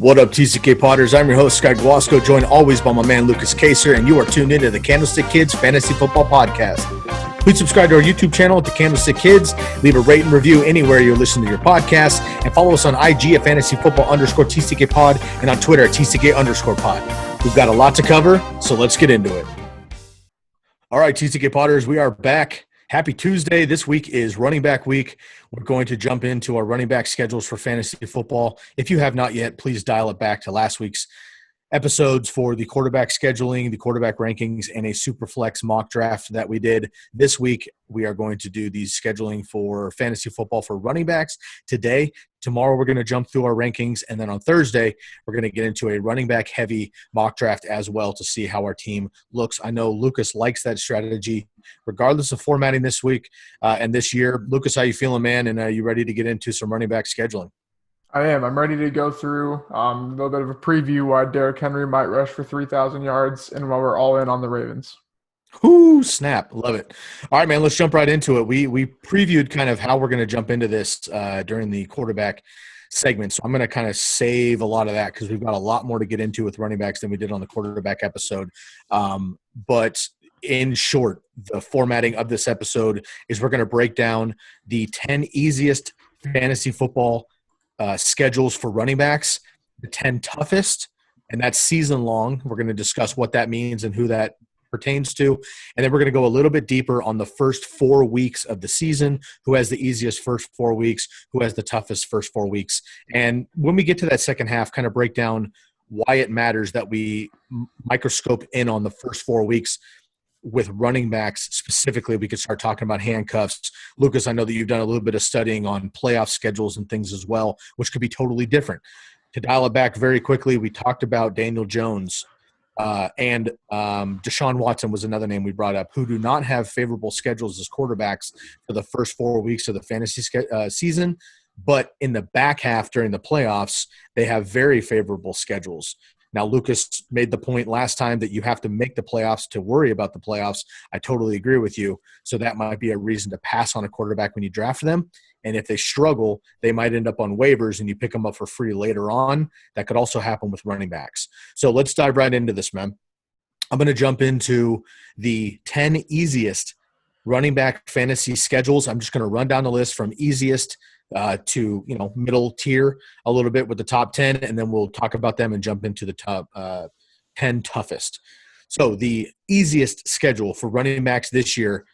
What up, TCK Podders? I'm your host, Sky Guasco, joined always by my man, Lukas Kaser, and you are tuned into the Candlestick Kids Fantasy Football Podcast. Please subscribe to our YouTube channel at the Candlestick Kids, leave a rate and review anywhere you're listening to your podcast, and follow us on IG at fantasyfootball_TCK Pod and on Twitter at TCK_pod. We've got a lot to cover, so let's get into it. All right, TCK Podders, we are back. Happy Tuesday. This week is running back week. We're going to jump into our running back schedules for fantasy football. If you have not yet, please dial it back to last week's episodes for the quarterback scheduling, the quarterback rankings, and a super flex mock draft that we did. This week, we are going to do the scheduling for fantasy football for running backs today. Tomorrow, we're going to jump through our rankings, and then on Thursday, we're going to get into a running back heavy mock draft as well to see how our team looks. I know Lukas likes that strategy, regardless of formatting this week and this year. Lukas, how you feeling, man? And are you ready to get into some running back scheduling? I am. I'm ready to go through a little bit of a preview why Derrick Henry might rush for 3,000 yards and while we're all in on the Ravens. Ooh, snap. Love it. All right, man, let's jump right into it. We previewed kind of how we're going to jump into this during the quarterback segment. So I'm going to kind of save a lot of that because we've got a lot more to get into with running backs than we did on the quarterback episode. But in short, the formatting of this episode is we're going to break down the 10 easiest fantasy football schedules for running backs, the 10 toughest, and that's season long. We're going to discuss what that means and who that pertains to. And then we're going to go a little bit deeper on the first 4 weeks of the season, who has the easiest first 4 weeks, who has the toughest first 4 weeks. And when we get to that second half, kind of break down why it matters that we microscope in on the first 4 weeks with running backs specifically. We could start talking about handcuffs. Lukas, I know that you've done a little bit of studying on playoff schedules and things as well, which could be totally different. To dial it back very quickly, we talked about Daniel Jones and Deshaun Watson was another name we brought up, who do not have favorable schedules as quarterbacks for the first 4 weeks of the fantasy season. But in the back half during the playoffs, they have very favorable schedules. Now, Lukas made the point last time that you have to make the playoffs to worry about the playoffs. I totally agree with you. So that might be a reason to pass on a quarterback when you draft them. And if they struggle, they might end up on waivers and you pick them up for free later on. That could also happen with running backs. So let's dive right into this, man. I'm going to jump into the 10 easiest running back fantasy schedules. I'm just going to run down the list from easiest to middle tier a little bit with the top 10, and then we'll talk about them and jump into the top 10 toughest. So the easiest schedule for running backs this year,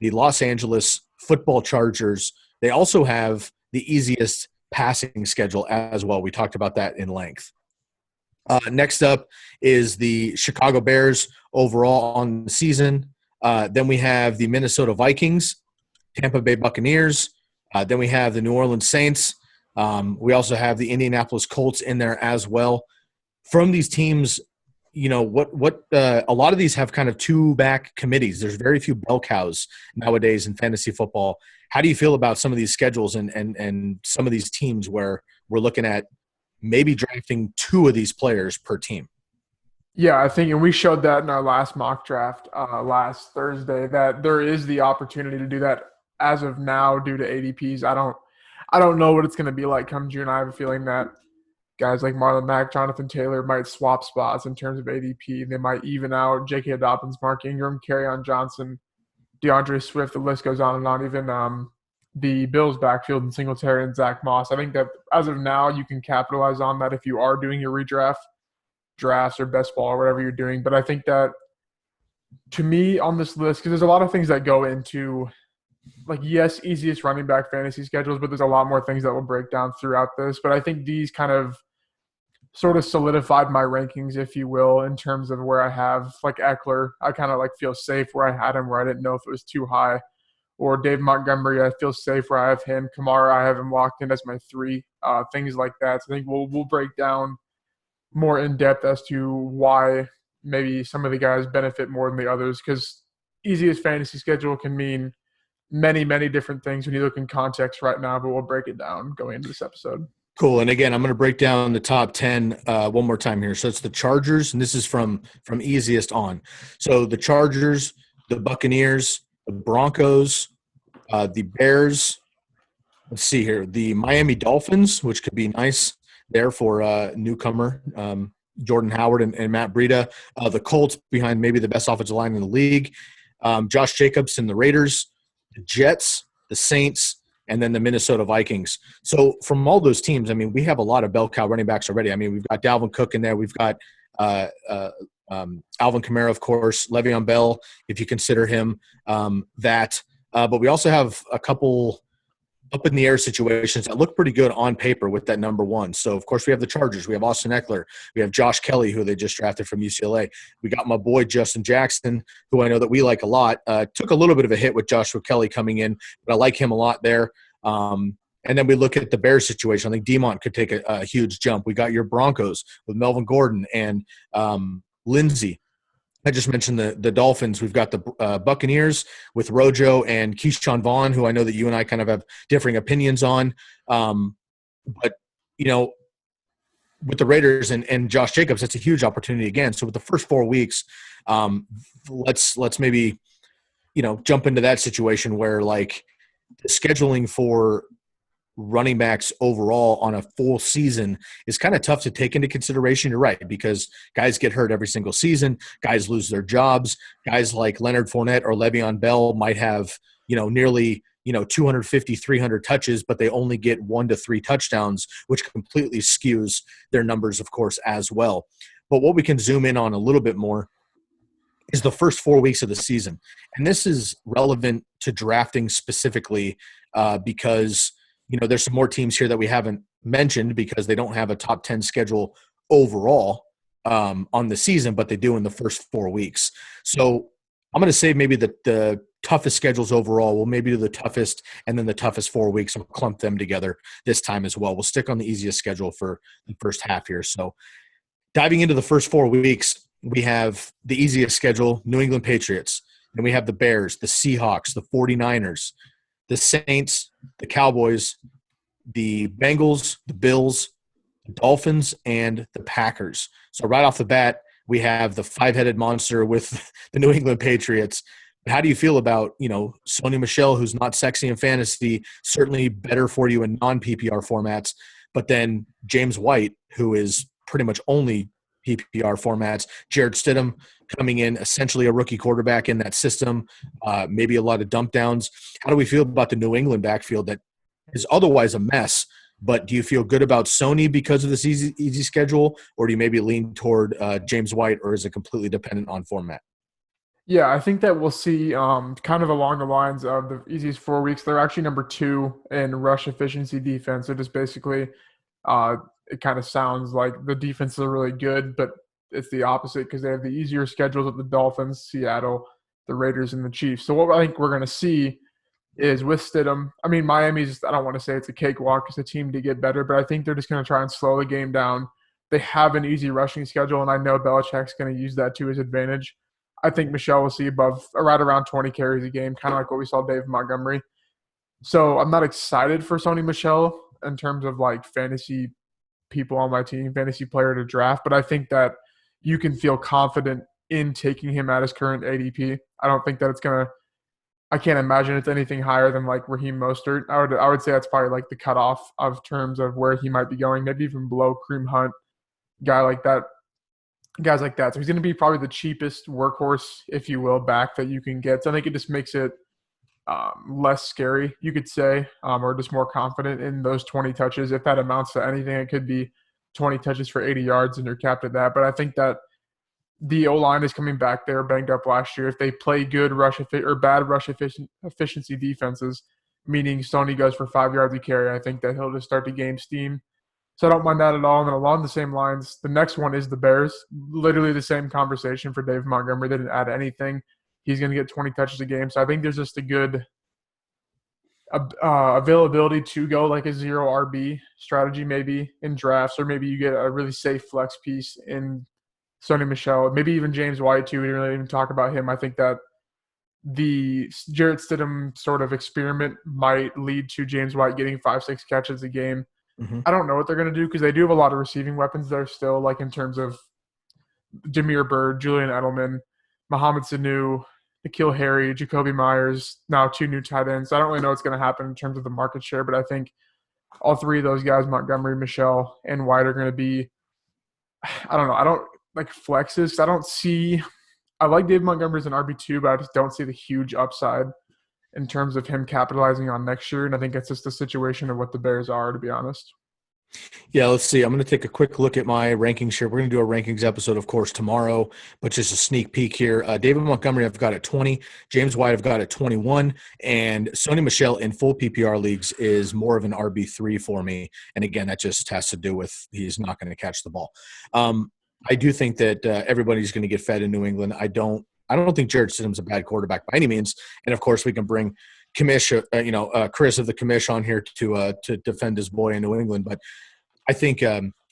the Los Angeles Football Chargers. They also have the easiest passing schedule as well. We talked about that in length. Next up is the Chicago Bears overall on the season. Then we have the Minnesota Vikings, Tampa Bay Buccaneers. Then we have the New Orleans Saints. We also have the Indianapolis Colts in there as well. From these teams, a lot of these have kind of two-back committees. There's very few bell cows nowadays in fantasy football. How do you feel about some of these schedules and some of these teams where we're looking at maybe drafting 2 of these players per team? Yeah, I think, and we showed that in our last mock draft last Thursday, that there is the opportunity to do that as of now due to ADPs. I don't know what it's going to be like come June. I have a feeling that guys like Marlon Mack, Jonathan Taylor might swap spots in terms of ADP. They might even out J.K. Dobbins, Mark Ingram, Kerryon Johnson, DeAndre Swift. The list goes on and on. Even the Bills backfield and Singletary and Zach Moss. I think that as of now, you can capitalize on that if you are doing your redraft, drafts or best ball or whatever you're doing. But I think that to me on this list, because there's a lot of things that go into – yes, easiest running back fantasy schedules, but there's a lot more things that will break down throughout this. But I think these kind of sort of solidified my rankings, if you will, in terms of where I have Eckler. I kind of feel safe where I had him, where I didn't know if it was too high. Or Dave Montgomery, I feel safe where I have him. Kamara, I have him locked in as my 3, things like that. So I think we'll break down more in depth as to why maybe some of the guys benefit more than the others, because easiest fantasy schedule can mean many, many different things when you look in context right now, but we'll break it down going into this episode. Cool. And again, I'm going to break down the top 10 one more time here. So it's the Chargers, and this is from easiest on. So the Chargers, the Buccaneers, the Broncos, the Bears. Let's see here. The Miami Dolphins, which could be nice. there for newcomer Jordan Howard and Matt Breida. The Colts behind maybe the best offensive line in the league. Josh Jacobs and the Raiders, the Jets, the Saints, and then the Minnesota Vikings. So from all those teams, I mean, we have a lot of bell cow running backs already. I mean, we've got Dalvin Cook in there. We've got Alvin Kamara, of course, Le'Veon Bell, if you consider him that. But we also have a couple up in the air situations that look pretty good on paper with that number one. So, of course, we have the Chargers. We have Austin Eckler. We have Josh Kelly, who they just drafted from UCLA. We got my boy Justin Jackson, who I know that we like a lot. Took a little bit of a hit with Joshua Kelly coming in, but I like him a lot there. And then we look at the Bears situation. I think Demont could take a huge jump. We got your Broncos with Melvin Gordon and Lindsey. I just mentioned the Dolphins. We've got the Buccaneers with Rojo and Keyshawn Vaughn, who I know that you and I kind of have differing opinions on. But, you know, with the Raiders and Josh Jacobs, it's a huge opportunity again. So with the first 4 weeks, let's maybe, you know, jump into that situation where, like, the scheduling for running backs overall on a full season is kind of tough to take into consideration. You're right, because guys get hurt every single season. Guys lose their jobs. Guys like Leonard Fournette or Le'Veon Bell might have, you know, nearly, you know, 250, 300 touches, but they only get 1 to 3 touchdowns, which completely skews their numbers, of course, as well. But what we can zoom in on a little bit more is the first 4 weeks of the season. And this is relevant to drafting specifically because – you know, there's some more teams here that we haven't mentioned because they don't have a top 10 schedule overall on the season, but they do in the first 4 weeks. So I'm going to say maybe the toughest schedules overall will maybe do the toughest and then the toughest 4 weeks. We'll clump them together this time as well. We'll stick on the easiest schedule for the first half here. So diving into the first 4 weeks, we have the easiest schedule, New England Patriots. Then we have the Bears, the Seahawks, the 49ers, the Saints, the Cowboys, the Bengals, the Bills, the Dolphins, and the Packers. So right off the bat, we have the five-headed monster with the New England Patriots. How do you feel about, you know, Sony Michel, who's not sexy in fantasy, certainly better for you in non-PPR formats, but then James White, who is pretty much only PPR formats, Jarrett Stidham coming in, essentially a rookie quarterback in that system, maybe a lot of dump downs. How do we feel about the New England backfield that is otherwise a mess, but do you feel good about Sony because of this easy schedule, or do you maybe lean toward James White, or is it completely dependent on format? Yeah, I think that we'll see kind of along the lines of the easiest 4 weeks. They're actually number 2 in rush efficiency defense. It is basically it kind of sounds like the defenses are really good, but it's the opposite because they have the easier schedules of the Dolphins, Seattle, the Raiders, and the Chiefs. So what I think we're going to see is with Stidham, I mean, Miami's, I don't want to say it's a cakewalk. It's a team to get better, but I think they're just going to try and slow the game down. They have an easy rushing schedule, and I know Belichick's going to use that to his advantage. I think Michelle will see right around 20 carries a game, kind of like what we saw Dave Montgomery. So I'm not excited for Sony Michel in terms of like fantasy people on my team, fantasy player to draft, but I think that you can feel confident in taking him at his current ADP. I don't think that it's going to – I can't imagine it's anything higher than like Raheem Mostert. I would say that's probably like the cutoff of terms of where he might be going, maybe even below Kareem Hunt, guys like that. So he's going to be probably the cheapest workhorse, if you will, back that you can get. So I think it just makes it less scary, you could say, or just more confident in those 20 touches. If that amounts to anything, it could be 20 touches for 80 yards and you're capped at that. But I think that the O-line is coming back. They were banged up last year. If they play good bad rush efficiency defenses, meaning Sony goes for 5 yards a carry, I think that he'll just start to gain steam. So I don't mind that at all. And then along the same lines, the next one is the Bears. Literally the same conversation for Dave Montgomery. They didn't add anything. He's going to get 20 touches a game. So I think there's just a good availability to go like a zero RB strategy maybe in drafts, or maybe you get a really safe flex piece in Sony Michel, maybe even James White too. We didn't really even talk about him. I think that the Jarrett Stidham sort of experiment might lead to James White getting 5-6 catches a game. Mm-hmm. I don't know what they're going to do because they do have a lot of receiving weapons there still, like in terms of Jameer Byrd, Julian Edelman, Mohamed Sanu, N'Keal Harry, Jacoby Myers, now 2 new tight ends. I don't really know what's going to happen in terms of the market share, but I think All three of those guys, Montgomery, Michelle, and White, are going to be, I don't know. I don't like flexes. I don't see – I like David Montgomery as an RB2, but I just don't see the huge upside in terms of him capitalizing on next year. And I think it's just the situation of what the Bears are, to be honest. Yeah, let's see. I'm going to take a quick look at my rankings here. We're going to do a rankings episode, of course, tomorrow, but just a sneak peek here. David Montgomery, I've got at 20. James White, I've got at 21. And Sony Michel in full PPR leagues is more of an RB3 for me. And again, that just has to do with he's not going to catch the ball. I do think that everybody's going to get fed in New England. I don't think Jared Stidham's a bad quarterback by any means. And of course, we can bring Chris of the Commish on here to defend his boy in New England. But I think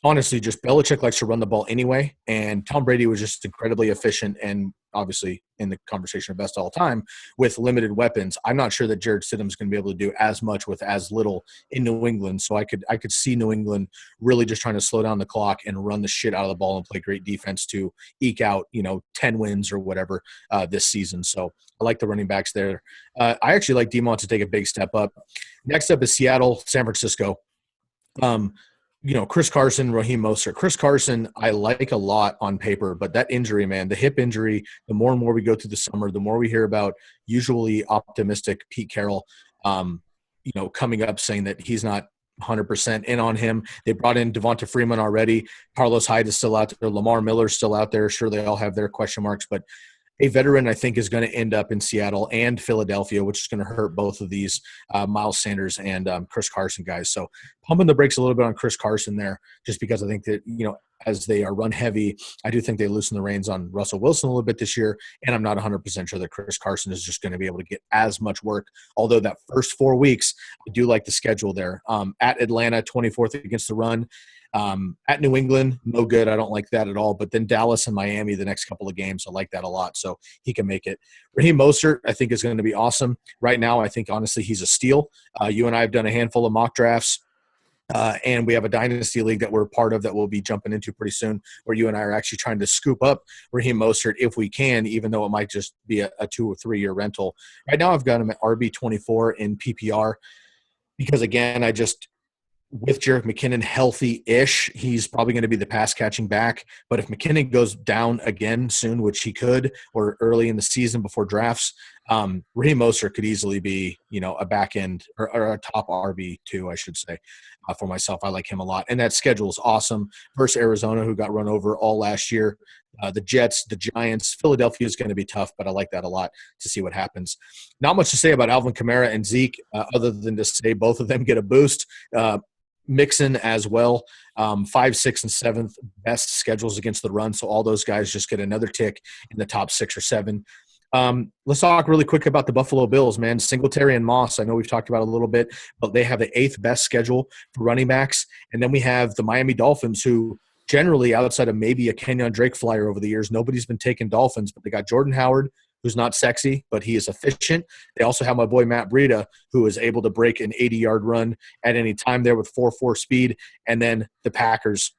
honestly, just Belichick likes to run the ball anyway, and Tom Brady was just incredibly efficient and obviously in the conversation of best all time with limited weapons. I'm not sure that Jared Stidham is going to be able to do as much with as little in New England. So I could see New England really just trying to slow down the clock and run the shit out of the ball and play great defense to eke out 10 wins or whatever this season. So I like the running backs there. I actually like DeMont to take a big step up. Next up is Seattle, San Francisco. Chris Carson, Raheem Mostert. Chris Carson, I like a lot on paper, but that injury, man, the hip injury, the more and more we go through the summer, the more we hear about usually optimistic Pete Carroll, coming up saying that he's not 100% in on him. They brought in Devonta Freeman already. Carlos Hyde is still out there. Lamar Miller's still out there. Sure, they all have their question marks, but a veteran, I think, is going to end up in Seattle and Philadelphia, which is going to hurt both of these Miles Sanders and Chris Carson guys. So pumping the brakes a little bit on Chris Carson there, just because I think that, as they are run heavy, I do think they loosen the reins on Russell Wilson a little bit this year. And I'm not 100% sure that Chris Carson is just going to be able to get as much work. Although that first 4 weeks, I do like the schedule there. At Atlanta, 24th against the run. At New England, no good. I don't like that at all. But then Dallas and Miami the next couple of games, I like that a lot. So he can make it. Raheem Mostert, I think, is going to be awesome. Right now, I think, honestly, he's a steal. You and I have done a handful of mock drafts. And we have a dynasty league that we're part of that we'll be jumping into pretty soon, where you and I are actually trying to scoop up Raheem Mostert if we can, even though it might just be a 2 or 3 year rental. Right now, I've got him at RB24 in PPR because, again, with Jerick McKinnon healthy-ish, he's probably going to be the pass-catching back. But if McKinnon goes down again soon, which he could, or early in the season before drafts, Raheem Mostert could easily be, a back-end or a top RB2, I should say, for myself. I like him a lot. And that schedule is awesome versus Arizona, who got run over all last year. The Jets, the Giants, Philadelphia is going to be tough, but I like that a lot to see what happens. Not much to say about Alvin Kamara and Zeke, other than to say both of them get a boost. Mixon as well, 5, 6, and 7th best schedules against the run. So all those guys just get another tick in the top 6 or 7. Let's talk really quick about the Buffalo Bills, man. Singletary and Moss, I know we've talked about it a little bit, but they have the 8th best schedule for running backs. And then we have the Miami Dolphins, who generally, outside of maybe a Kenyon Drake flyer over the years, nobody's been taking Dolphins, but they got Jordan Howard, who's not sexy, but he is efficient. They also have my boy Matt Breida, who is able to break an 80-yard run at any time there with 4.4 speed. And then the Packers,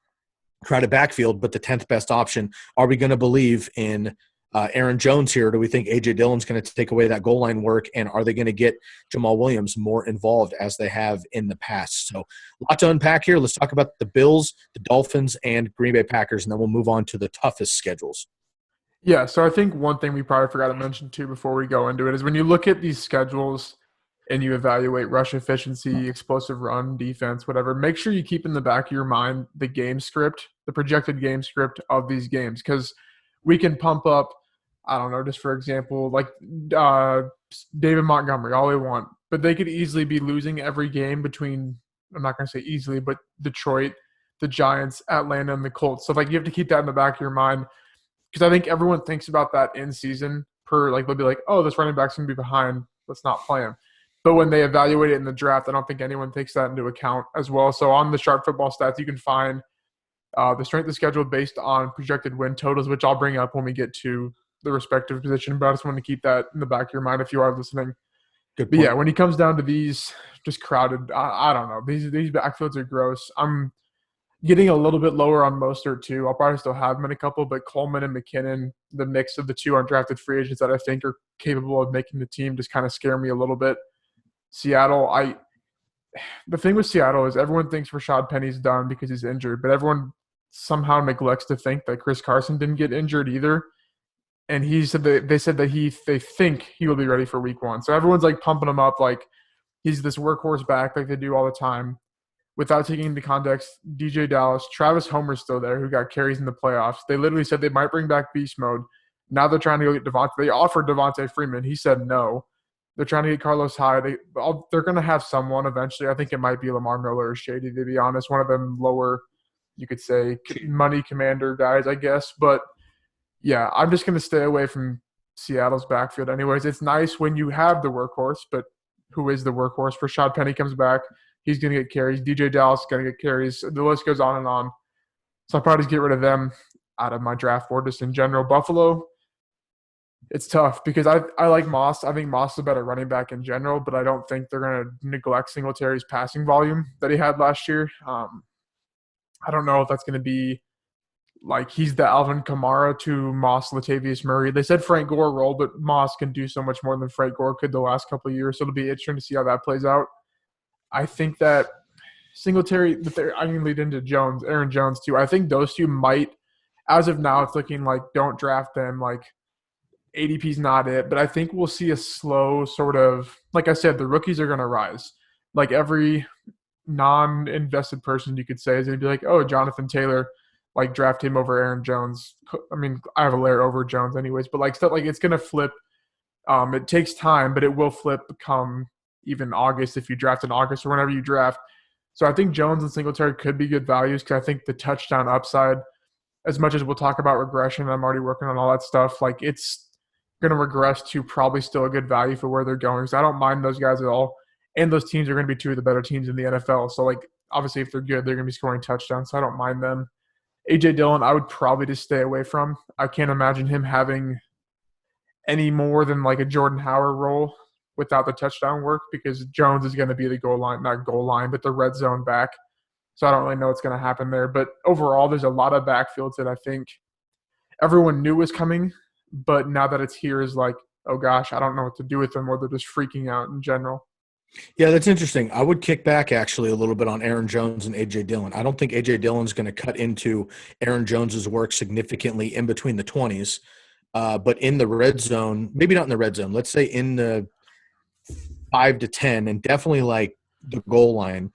crowded backfield, but the 10th best option. Are we going to believe in Aaron Jones here? Do we think A.J. Dillon's going to take away that goal line work? And are they going to get Jamal Williams more involved as they have in the past? So a lot to unpack here. Let's talk about the Bills, the Dolphins, and Green Bay Packers, and then we'll move on to the toughest schedules. Yeah, so I think one thing we probably forgot to mention too before we go into it is when you look at these schedules and you evaluate rush efficiency, explosive run, defense, whatever, make sure you keep in the back of your mind the game script, the projected game script of these games, because we can pump up, I don't know, just for example, like David Montgomery, all we want, but they could easily be losing every game between, I'm not going to say easily, but Detroit, the Giants, Atlanta, and the Colts. So you have to keep that in the back of your mind. Because I think everyone thinks about that in season they'll be like, oh, this running back's going to be behind. Let's not play him. But when they evaluate it in the draft, I don't think anyone takes that into account as well. So on the Sharp Football Stats, you can find the strength of schedule based on projected win totals, which I'll bring up when we get to the respective position. But I just want to keep that in the back of your mind if you are listening. Good point. But yeah, when it comes down to these just crowded, I don't know. These backfields are gross. I'm getting a little bit lower on Mostert too. I'll probably still have him in a couple, but Coleman and McKinnon, the mix of the two undrafted free agents that I think are capable of making the team, just kind of scare me a little bit. Seattle, the thing with Seattle is everyone thinks Rashad Penny's done because he's injured, but everyone somehow neglects to think that Chris Carson didn't get injured either. And he said that they said that they think he will be ready for week 1. So everyone's like pumping him up like he's this workhorse back like they do all the time. Without taking into context, DJ Dallas, Travis Homer's still there, who got carries in the playoffs. They literally said they might bring back beast mode. Now they're trying to go get Devontae. They offered Devontae Freeman. He said no. They're trying to get Carlos Hyde. They're going to have someone eventually. I think it might be Lamar Miller or Shady, to be honest. One of them lower, you could say, money commander guys, I guess. But, yeah, I'm just going to stay away from Seattle's backfield anyways. It's nice when you have the workhorse, but who is the workhorse? Rashad Penny comes back. He's going to get carries. DJ Dallas is going to get carries. The list goes on and on. So I'll probably just get rid of them out of my draft board just in general. Buffalo, it's tough because I like Moss. I think Moss is a better running back in general, but I don't think they're going to neglect Singletary's passing volume that he had last year. I don't know if that's going to be like he's the Alvin Kamara to Moss Latavius Murray. They said Frank Gore role, but Moss can do so much more than Frank Gore could the last couple of years. So it'll be interesting to see how that plays out. I think that Singletary, I can lead into Aaron Jones too. I think those two might, as of now, it's looking like don't draft them. Like ADP's not it, but I think we'll see a slow sort of, like I said, the rookies are going to rise. Like every non-invested person you could say is going to be like, oh, Jonathan Taylor, like draft him over Aaron Jones. I mean, I have a layer over Jones anyways, but like stuff like it's going to flip. It takes time, but it will flip come even August if you draft in August or whenever you draft. So I think Jones and Singletary could be good values because I think the touchdown upside, as much as we'll talk about regression, I'm already working on all that stuff, like it's going to regress to probably still a good value for where they're going. So I don't mind those guys at all. And those teams are going to be two of the better teams in the NFL. So like obviously if they're good, they're going to be scoring touchdowns. So I don't mind them. A.J. Dillon, I would probably just stay away from. I can't imagine him having any more than like a Jordan Howard role without the touchdown work because Jones is going to be the not goal line, but the red zone back. So I don't really know what's going to happen there. But overall, there's a lot of backfields that I think everyone knew was coming, but now that it's here is like, oh gosh, I don't know what to do with them, or they're just freaking out in general. Yeah, that's interesting. I would kick back actually a little bit on Aaron Jones and A.J. Dillon. I don't think A.J. Dillon's going to cut into Aaron Jones's work significantly in between the 20s, but in the red zone, maybe not in the red zone, let's say in the 5 to 10 and definitely like the goal line,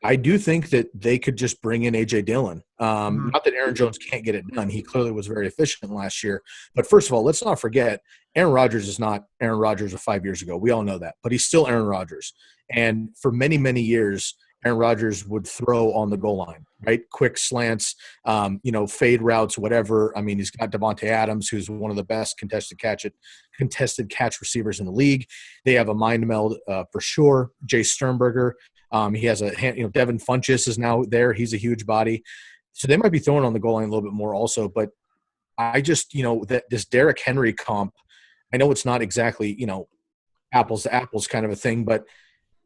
I do think that they could just bring in A.J. Dillon. Not that Aaron Jones can't get it done. He clearly was very efficient last year. But first of all, let's not forget, Aaron Rodgers is not Aaron Rodgers of 5 years ago. We all know that. But he's still Aaron Rodgers. And for many, many years, Aaron Rodgers would throw on the goal line, right? Quick slants, fade routes, whatever. I mean, he's got Devontae Adams, who's one of the best contested catch receivers in the league. They have a mind meld for sure. Jay Sternberger. He has a hand, Devin Funchess is now there. He's a huge body. So they might be throwing on the goal line a little bit more also. But I just, that this Derrick Henry comp, I know it's not exactly, apples to apples kind of a thing, but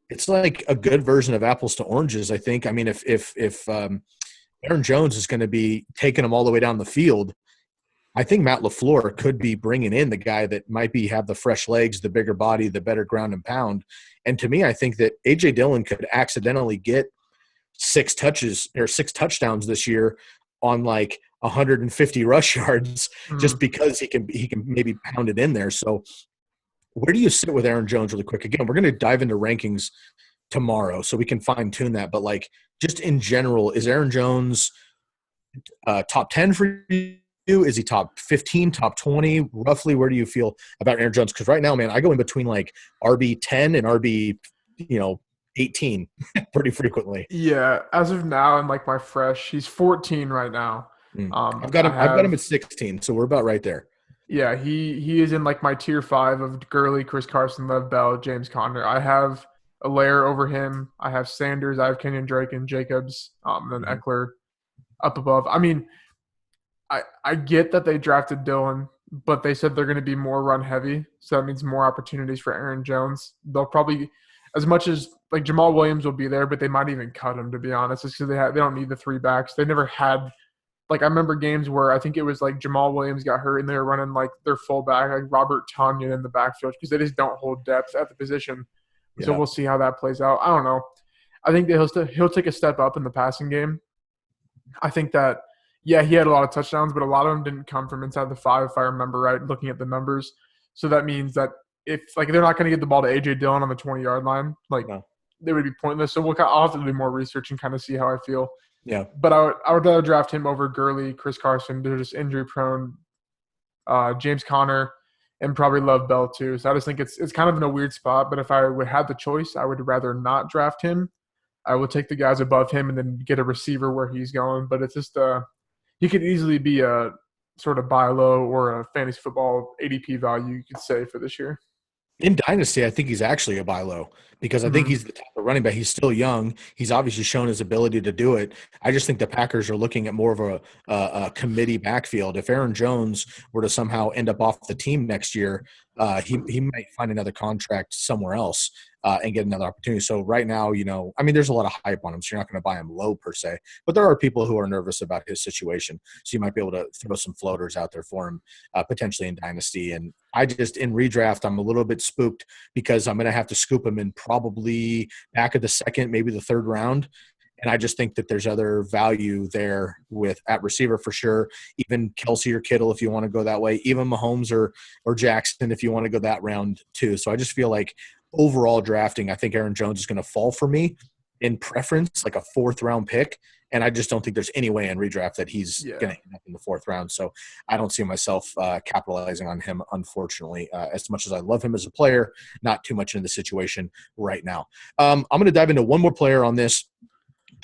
it's like a good version of apples to oranges, I think. I mean, if Aaron Jones is going to be taking them all the way down the field, I think Matt LaFleur could be bringing in the guy that might have the fresh legs, the bigger body, the better ground and pound. And to me, I think that A.J. Dillon could accidentally get 6 touchdowns this year on like 150 rush yards just because he can maybe pound it in there. So where do you sit with Aaron Jones really quick? Again, we're going to dive into rankings tomorrow so we can fine tune that. But like just in general, is Aaron Jones top 10 for you? Is he top 15, top 20? Roughly, where do you feel about Aaron Jones? Because right now, man, I go in between like RB 10 and RB, 18 pretty frequently. Yeah, as of now, and like he's 14 right now. I've got him at 16, so we're about right there. Yeah, he is in like my tier 5 of Gurley, Chris Carson, Lev Bell, James Conner. I have a layer over him. I have Sanders, I have Kenyon Drake and Jacobs, then Eckler up above. I mean, I get that they drafted Dillon, but they said they're going to be more run heavy, so that means more opportunities for Aaron Jones. They'll probably, as much as like Jamal Williams will be there, but they might even cut him, to be honest, just because they don't need the 3 backs. They never had. Like, I remember games where I think it was like Jamal Williams got hurt and they were running like their fullback, like Robert Tonyan in the backfield because they just don't hold depth at the position. Yeah. So we'll see how that plays out. I don't know. I think that he'll take a step up in the passing game. I think that, yeah, he had a lot of touchdowns, but a lot of them didn't come from inside the 5, if I remember right, looking at the numbers. So that means that if like they're not going to get the ball to A.J. Dillon on the 20-yard line, like No. they would be pointless. So I'll have to do more research and kind of see how I feel. Yeah. But I would rather draft him over Gurley, Chris Carson. They're just injury prone. James Conner, and probably Love Bell too. So I just think it's kind of in a weird spot. But if I would have the choice, I would rather not draft him. I would take the guys above him and then get a receiver where he's going. But it's just he could easily be a sort of buy low or a fantasy football ADP value, you could say, for this year. In Dynasty, I think he's actually a buy low because I think he's the type of running back. He's still young. He's obviously shown his ability to do it. I just think the Packers are looking at more of a committee backfield. If Aaron Jones were to somehow end up off the team next year, he might find another contract somewhere else and get another opportunity. So right now, there's a lot of hype on him, so you're not going to buy him low per se. But there are people who are nervous about his situation, so you might be able to throw some floaters out there for him potentially in Dynasty. And in redraft, I'm a little bit spooked because I'm going to have to scoop him in probably back of the second, maybe the third round. And I just think that there's other value there at receiver for sure. Even Kelsey or Kittle, if you want to go that way, even Mahomes or Jackson, if you want to go that round too. So I just feel like overall drafting, I think Aaron Jones is going to fall for me in preference, like a 4th round pick. And I just don't think there's any way in redraft that he's going to end up in the 4th round. So I don't see myself capitalizing on him, unfortunately, as much as I love him as a player, not too much in the situation right now. I'm going to dive into one more player on this.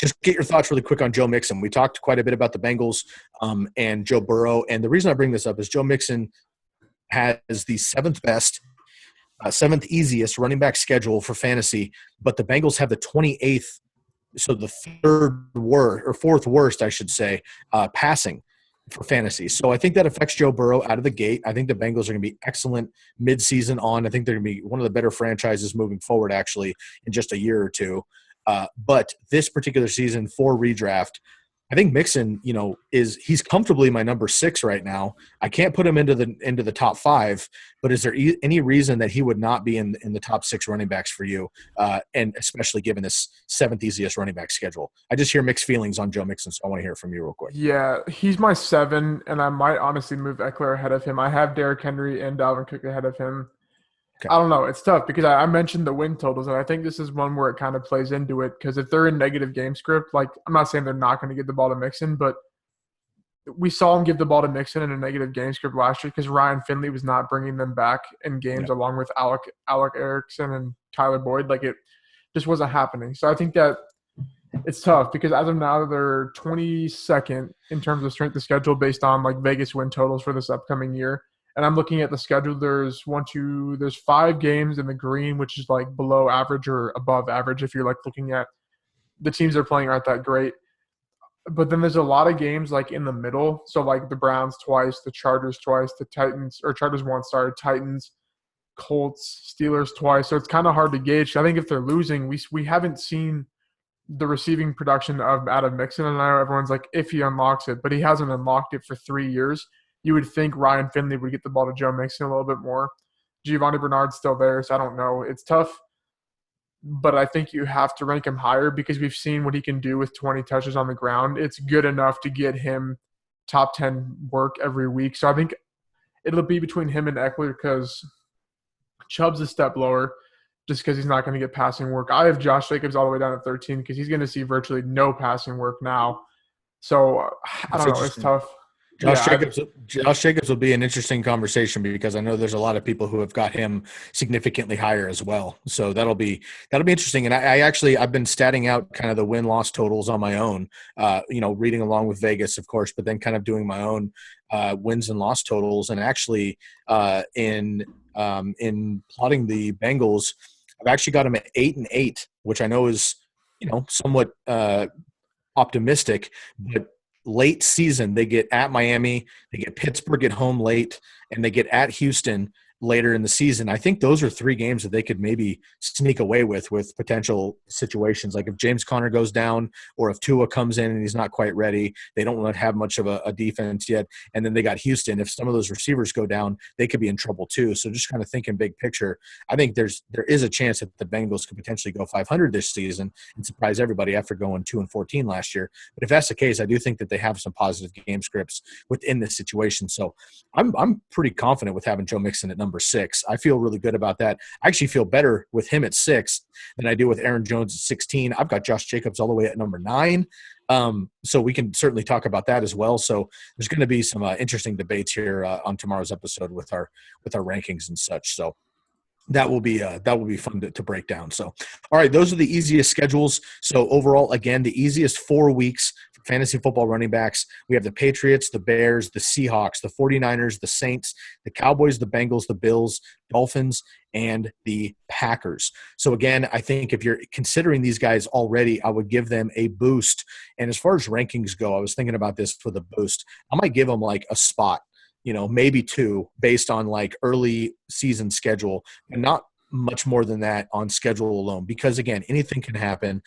Just get your thoughts really quick on Joe Mixon. We talked quite a bit about the Bengals and Joe Burrow. And the reason I bring this up is Joe Mixon has the 7th best, 7th easiest running back schedule for fantasy, but the Bengals have the 28th, so the 3rd worst or 4th worst, I should say, passing for fantasy. So I think that affects Joe Burrow out of the gate. I think the Bengals are going to be excellent midseason on. I think they're going to be one of the better franchises moving forward, actually, in just a year or two. But this particular season for redraft, I think Mixon, he's comfortably my number 6 right now. I can't put him into the top 5, but is there any reason that he would not be in the top 6 running backs for you? And especially given this 7th easiest running back schedule, I just hear mixed feelings on Joe Mixon, so I want to hear from you real quick. Yeah, he's my 7, and I might honestly move Eckler ahead of him. I have Derrick Henry and Dalvin Cook ahead of him. I don't know. It's tough because I mentioned the win totals, and I think this is one where it kind of plays into it because if they're in negative game script, like I'm not saying they're not going to give the ball to Mixon, but we saw him give the ball to Mixon in a negative game script last year because Ryan Finley was not bringing them back in games along with Alec Erickson and Tyler Boyd. Like it just wasn't happening. So I think that it's tough because as of now, they're 22nd in terms of strength of schedule based on like Vegas win totals for this upcoming year. And I'm looking at the schedule. There's 5 games in the green, which is like below average or above average if you're like looking at the teams they're playing aren't that great. But then there's a lot of games like in the middle. So like the Browns twice, the Chargers twice, the Titans – or Chargers once, sorry, Titans, Colts, Steelers twice. So it's kind of hard to gauge. I think if they're losing, we haven't seen the receiving production out of Mixon. And I know everyone's like, if he unlocks it. But he hasn't unlocked it for 3 years. You would think Ryan Finley would get the ball to Joe Mixon a little bit more. Giovanni Bernard's still there, so I don't know. It's tough, but I think you have to rank him higher because we've seen what he can do with 20 touches on the ground. It's good enough to get him top 10 work every week. So I think it'll be between him and Eckler because Chubb's a step lower just because he's not going to get passing work. I have Josh Jacobs all the way down at 13 because he's going to see virtually no passing work now. So I don't know. It's tough. Josh Jacobs will be an interesting conversation because I know there's a lot of people who have got him significantly higher as well. So that'll be interesting. And I've been statting out kind of the win-loss totals on my own, reading along with Vegas, of course, but then kind of doing my own wins and loss totals. And actually in plotting the Bengals, I've actually got them at 8-8, which I know is, somewhat optimistic, but late season, they get at Miami, they get Pittsburgh at home late, and they get at Houston. later in the season, I think those are 3 games that they could maybe sneak away with potential situations. Like if James Conner goes down, or if Tua comes in and he's not quite ready, they don't want to have much of a defense yet. And then they got Houston. If some of those receivers go down, they could be in trouble too. So just kind of thinking big picture, I think there is a chance that the Bengals could potentially go 500 this season and surprise everybody after going 2-14 last year. But if that's the case, I do think that they have some positive game scripts within this situation. So I'm pretty confident with having Joe Mixon at number 6. I feel really good about that. I actually feel better with him at 6 than I do with Aaron Jones at 16. I've got Josh Jacobs all the way at number 9. So we can certainly talk about that as well. So there's going to be some interesting debates here on tomorrow's episode with our rankings and such. So that will be fun to break down. So, all right, those are the easiest schedules. So overall, again, the easiest 4 weeks for fantasy football running backs. We have the Patriots, the Bears, the Seahawks, the 49ers, the Saints, the Cowboys, the Bengals, the Bills, Dolphins, and the Packers. So again, I think if you're considering these guys already, I would give them a boost. And as far as rankings go, I was thinking about this for the boost. I might give them like a spot, maybe 2 based on like early season schedule, and not much more than that on schedule alone, because again, anything can happen.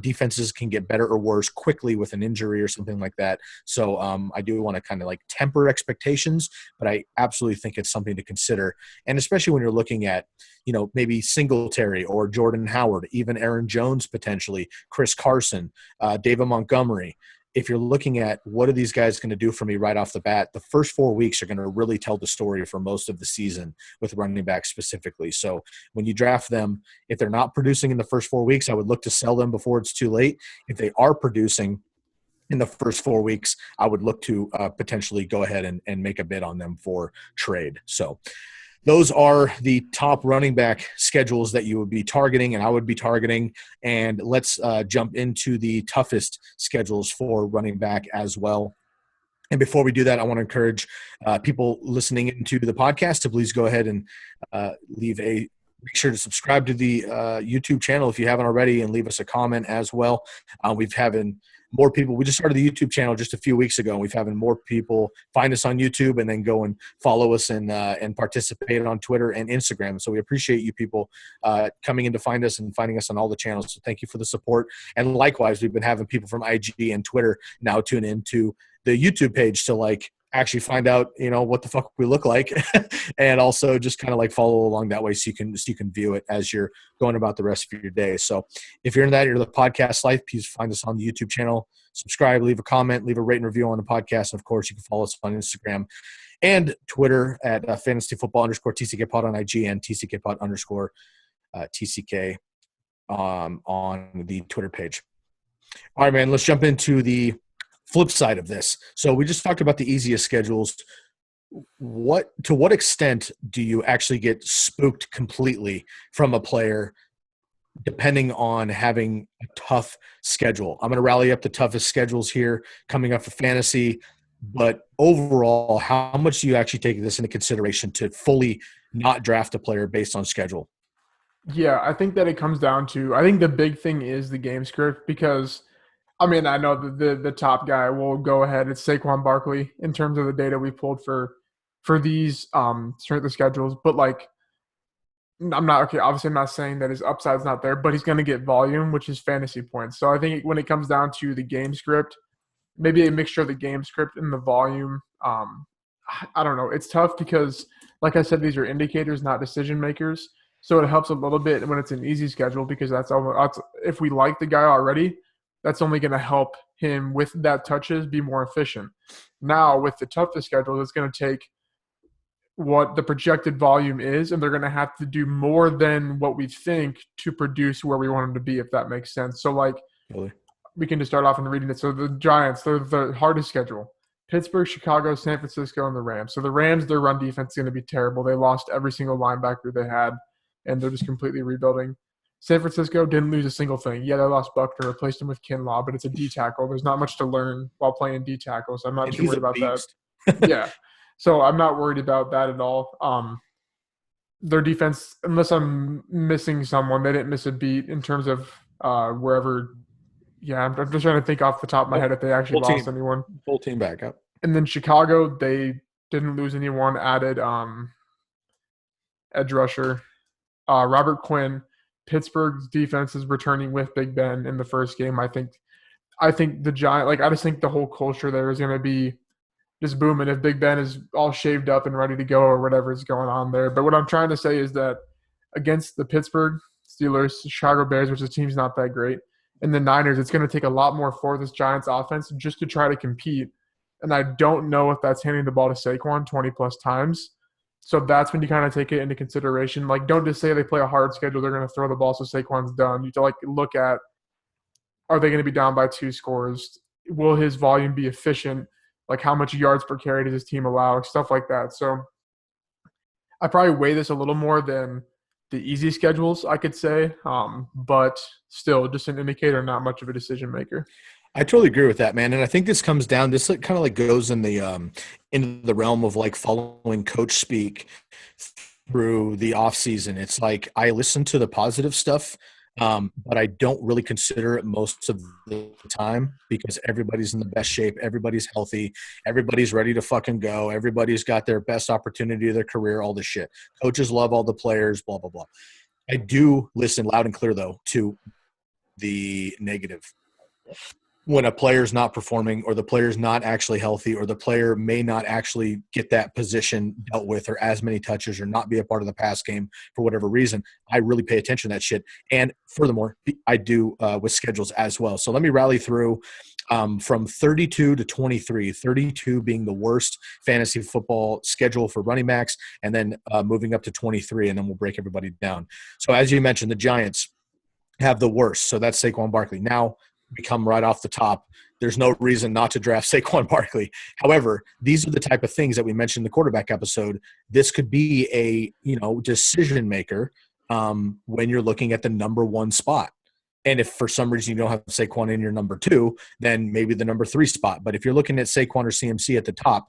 Defenses can get better or worse quickly with an injury or something like that. So I do want to kind of like temper expectations, but I absolutely think it's something to consider. And especially when you're looking at, maybe Singletary or Jordan Howard, even Aaron Jones, potentially Chris Carson, David Montgomery. If you're looking at what are these guys going to do for me right off the bat, the first 4 weeks are going to really tell the story for most of the season with running backs specifically. So when you draft them, if they're not producing in the first 4 weeks, I would look to sell them before it's too late. If they are producing in the first 4 weeks, I would look to potentially go ahead and make a bid on them for trade. So those are the top running back schedules that you would be targeting and I would be targeting. And let's jump into the toughest schedules for running back as well. And before we do that, I want to encourage people listening into the podcast to please go ahead and make sure to subscribe to the YouTube channel if you haven't already, and leave us a comment as well. We've having more people. We just started the YouTube channel just a few weeks ago, and we've having more people find us on YouTube and then go and follow us and participate on Twitter and Instagram. So we appreciate you people coming in to find us and finding us on all the channels. So thank you for the support. And likewise, we've been having people from IG and Twitter now tune into the YouTube page to like actually find out, what the fuck we look like and also just kind of like follow along that way so you can view it as you're going about the rest of your day. So if you're in that, you're the podcast life, please find us on the YouTube channel, subscribe, leave a comment, leave a rate and review on the podcast. And of course, you can follow us on Instagram and Twitter at fantasyfootball_TCK Pod on IG and TCK Pod _TCK on the Twitter page. All right, man, let's jump into the flip side of this. So we just talked about the easiest schedules. To what extent do you actually get spooked completely from a player depending on having a tough schedule? I'm going to rally up the toughest schedules here coming up for fantasy, but overall, how much do you actually take this into consideration to fully not draft a player based on schedule? Yeah, I think that it comes down to – I think the big thing is the game script because – I mean, I know the top guy will go ahead. It's Saquon Barkley in terms of the data we pulled for these strength of schedules. But like, obviously I'm not saying that his upside's not there, but he's going to get volume, which is fantasy points. So I think when it comes down to the game script, maybe a mixture of the game script and the volume. I don't know. It's tough because, like I said, these are indicators, not decision makers. So it helps a little bit when it's an easy schedule because that's if we like the guy already, that's only going to help him with that touches be more efficient. Now, with the toughest schedule, it's going to take what the projected volume is, and they're going to have to do more than what we think to produce where we want them to be, if that makes sense. So, like, we can just start off in reading it. So the Giants, they're the hardest schedule. Pittsburgh, Chicago, San Francisco, and the Rams. So the Rams, their run defense is going to be terrible. They lost every single linebacker they had, and they're just completely rebuilding. San Francisco didn't lose a single thing. Yeah, they lost Buckner, replaced him with Kinlaw, but it's a D tackle. There's not much to learn while playing D tackle, so I'm not too worried about that. Yeah, so I'm not worried about that at all. Their defense, unless I'm missing someone, they didn't miss a beat in terms of wherever. Yeah, I'm just trying to think off the top of my head if they actually lost anyone. Full team back up. And then Chicago, they didn't lose anyone. Added edge rusher. Robert Quinn, Pittsburgh's defense is returning with Big Ben in the first game. I think the Giant, I just think the whole culture there is going to be just booming if Big Ben is all shaved up and ready to go or whatever is going on there. But what I'm trying to say is that against the Pittsburgh Steelers, Chicago Bears, which the team's not that great, and the Niners, it's going to take a lot more for this Giants offense just to try to compete. And I don't know if that's handing the ball to Saquon 20-plus times. So that's when you kind of take it into consideration. Don't just say they play a hard schedule, they're going to throw the ball so Saquon's done. You have to look at, are they going to be down by 2 scores? Will his volume be efficient? How much yards per carry does his team allow? Stuff like that. So I probably weigh this a little more than the easy schedules, I could say. But still, just an indicator, not much of a decision maker. I totally agree with that, man. And I think this comes down, this kind of goes in into the realm of following coach speak through the off season. It's I listen to the positive stuff, but I don't really consider it most of the time because everybody's in the best shape. Everybody's healthy. Everybody's ready to fucking go. Everybody's got their best opportunity of their career, all this shit. Coaches love all the players, blah, blah, blah. I do listen loud and clear, though, to the negative. When a player's not performing or the player's not actually healthy or the player may not actually get that position dealt with or as many touches or not be a part of the pass game for whatever reason, I really pay attention to that shit. And furthermore, I do with schedules as well. So let me rally through from 32 to 23, 32 being the worst fantasy football schedule for running backs, and then moving up to 23, and then we'll break everybody down. So as you mentioned, the Giants have the worst. So that's Saquon Barkley. Now, we come right off the top. There's no reason not to draft Saquon Barkley. However, these are the type of things that we mentioned in the quarterback episode. This could be a decision maker when you're looking at the number 1 spot. And if for some reason you don't have Saquon in your number 2, then maybe the number 3 spot. But if you're looking at Saquon or CMC at the top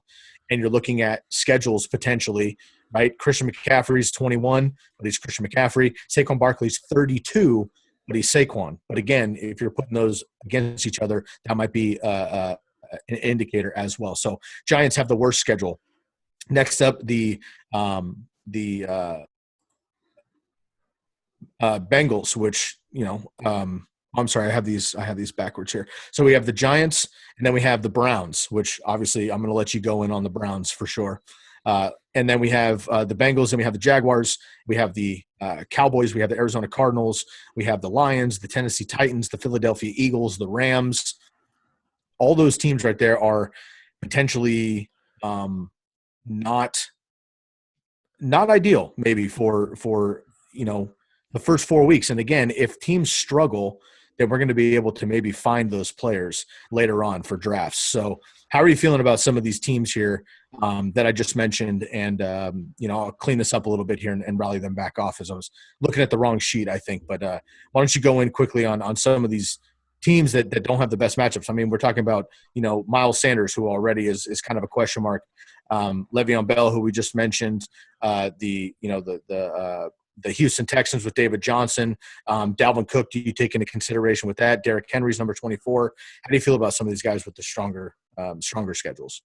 and you're looking at schedules potentially, right? Christian McCaffrey's 21, but he's Christian McCaffrey. Saquon Barkley's 32, but he's Saquon. But again, if you're putting those against each other, that might be an indicator as well. So Giants have the worst schedule. Next up, the Bengals, which I'm sorry, I have these backwards here. So we have the Giants, and then we have the Browns, which obviously I'm going to let you go in on the Browns for sure. And then we have the Bengals, and we have the Jaguars. We have the Cowboys. We have the Arizona Cardinals. We have the Lions, the Tennessee Titans, the Philadelphia Eagles, the Rams. All those teams right there are potentially not ideal maybe for the first 4 weeks. And again, if teams struggle, then we're going to be able to maybe find those players later on for drafts. So how are you feeling about some of these teams here that I just mentioned? And, I'll clean this up a little bit here and rally them back off as I was looking at the wrong sheet, I think. But why don't you go in quickly on some of these teams that don't have the best matchups? I mean, we're talking about, Miles Sanders, who already is kind of a question mark. Le'Veon Bell, who we just mentioned, the Houston Texans with David Johnson. Dalvin Cook, do you take into consideration with that? Derrick Henry's number 24. How do you feel about some of these guys with the stronger schedules?